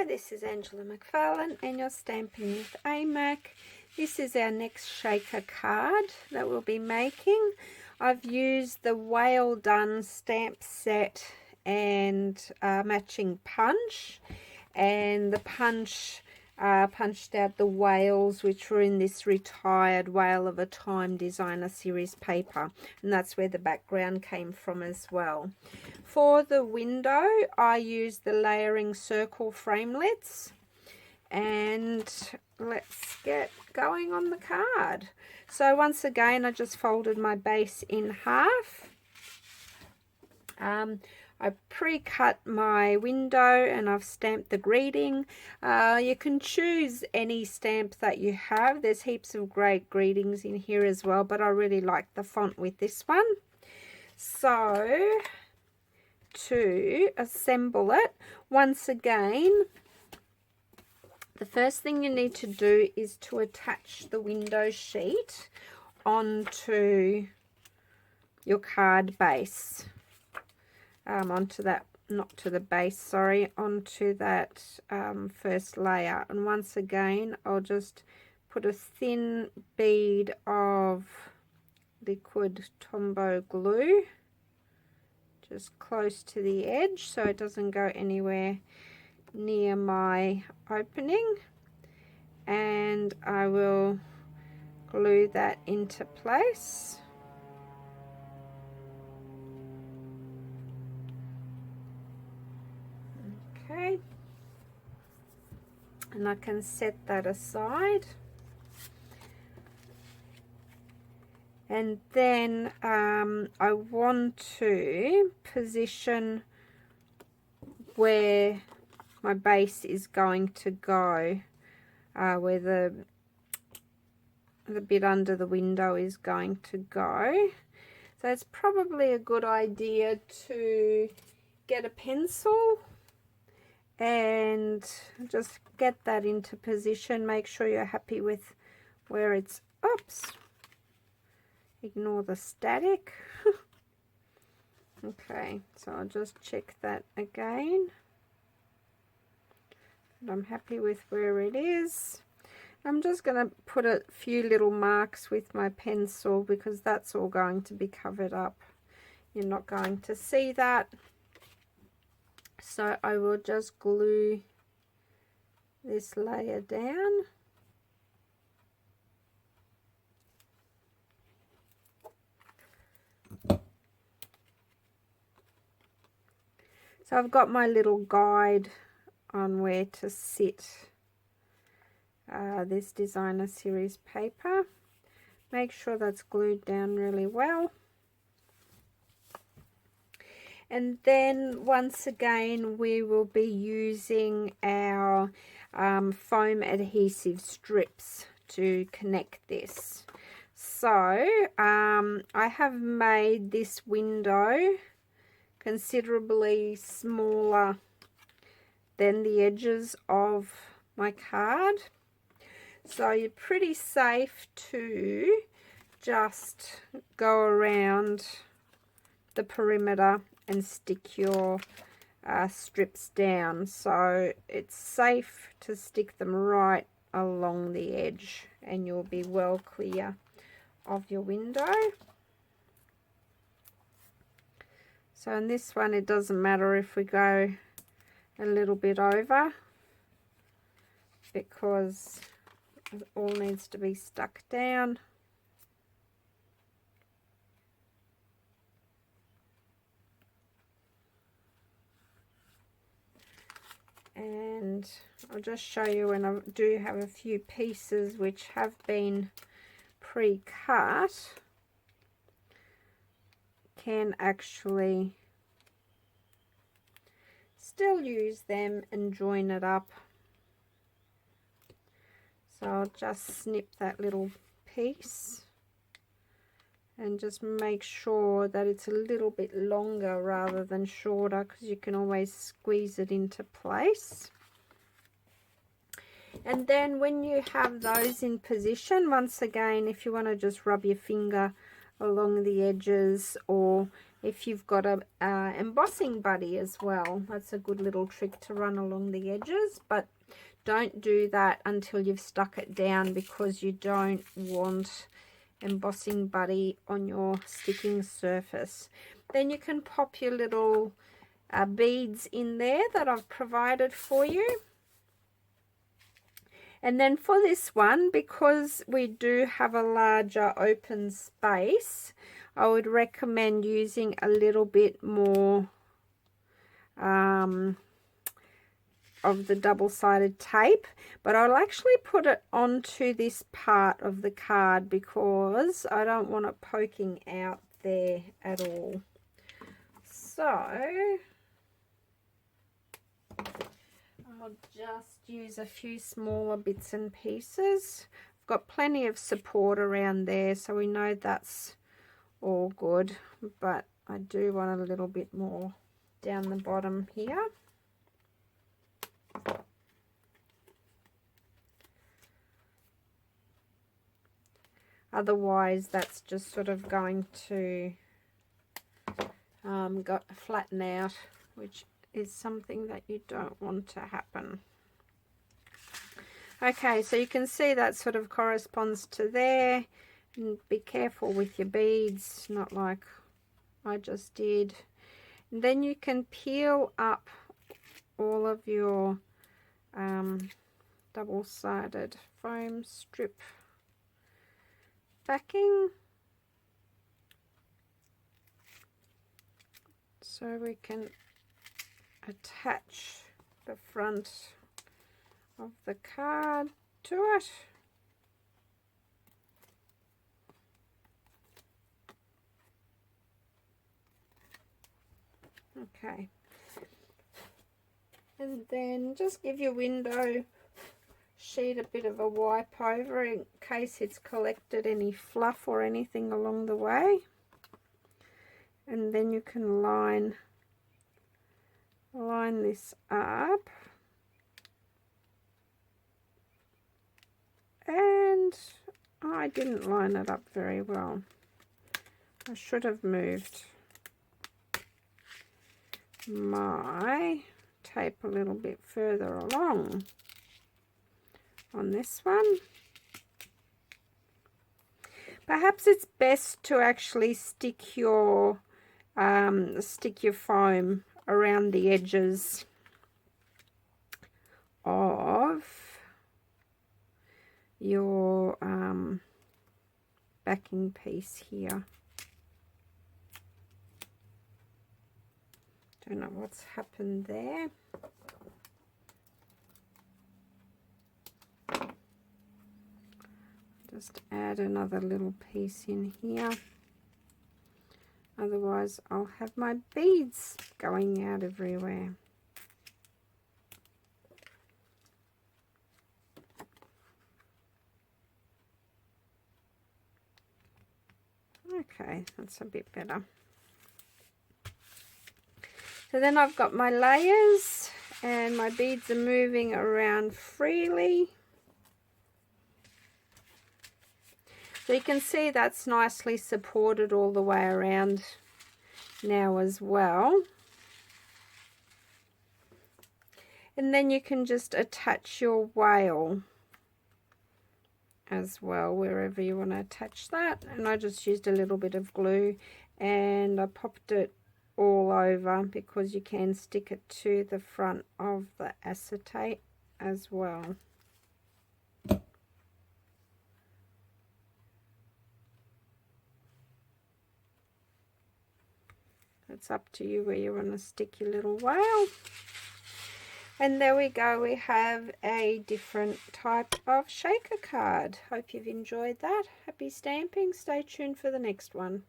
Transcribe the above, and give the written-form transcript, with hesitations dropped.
Hi, this is Angela McFarlane and you're stamping with AMAC. This is our next shaker card that we'll be making. I've used the Whale Done stamp set and matching punch, and the punch punched out the whales which were in this retired Whale of a Time designer series paper, and that's where the background came from as well. For the window I used the layering circle framelits, and let's get going on the card. So once again I just folded my base in half. I pre-cut my window and I've stamped the greeting. You can choose any stamp that you have. There's heaps of great greetings in here as well, but I really like the font with this one. So to assemble it, once again, the first thing you need to do is to attach the window sheet onto your card base. Onto that, not to the base, sorry, onto that first layer. And once again, I'll just put a thin bead of liquid Tombow glue just close to the edge so it doesn't go anywhere near my opening, and I will glue that into place. Okay, and I can set that aside, and then I want to position where my base is going to go, where the bit under the window is going to go. So it's probably a good idea to get a pencil and just get that into position. Make sure you're happy with where it's, oops, ignore the static. Okay, so I'll just check that again. And I'm happy with where it is. I'm just going to put a few little marks with my pencil because that's all going to be covered up. You're not going to see that. So I will just glue this layer down. So I've got my little guide on where to sit this designer series paper. Make sure that's glued down really well. And then once again we will be using our foam adhesive strips to connect this. So I have made this window considerably smaller than the edges of my card, so you're pretty safe to just go around the perimeter and stick your strips down. So it's safe to stick them right along the edge and you'll be well clear of your window. So in this one it doesn't matter if we go a little bit over because it all needs to be stuck down. And I'll just show you when I do have a few pieces which have been pre-cut, can actually still use them and join it up. So I'll just snip that little piece and just make sure that it's a little bit longer rather than shorter, because you can always squeeze it into place. And then when you have those in position, once again, if you want to just rub your finger along the edges, or if you've got a embossing buddy as well. That's a good little trick to run along the edges, but don't do that until you've stuck it down, because you don't want embossing buddy on your sticking surface. Then you can pop your little beads in there that I've provided for you. And then for this one, because we do have a larger open space, I would recommend using a little bit more of the double-sided tape, but I'll actually put it onto this part of the card because I don't want it poking out there at all. So I'll just use a few smaller bits and pieces. I've got plenty of support around there, so we know that's all good, but I do want a little bit more down the bottom here. Otherwise, that's just sort of going to flatten out, which is something that you don't want to happen. Okay, so you can see that sort of corresponds to there. And be careful with your beads, not like I just did. And then you can peel up all of your double-sided foam strip backing, so we can attach the front of the card to it. Okay, and then just give your window sheet a bit of a wipe over in case it's collected any fluff or anything along the way, and then you can line this up, and I didn't line it up very well. I should have moved my tape a little bit further along on this one. Perhaps it's best to actually stick your foam around the edges of your backing piece here. Don't know what's happened there. Just add another little piece in here. Otherwise, I'll have my beads going out everywhere. Okay, that's a bit better. So then I've got my layers and my beads are moving around freely. So you can see that's nicely supported all the way around now as well. And then you can just attach your whale as well, wherever you want to attach that. And I just used a little bit of glue and I popped it all over because you can stick it to the front of the acetate as well. It's up to you where you want to stick your little whale. And there we go, we have a different type of shaker card. Hope you've enjoyed that. Happy stamping. Stay tuned for the next one.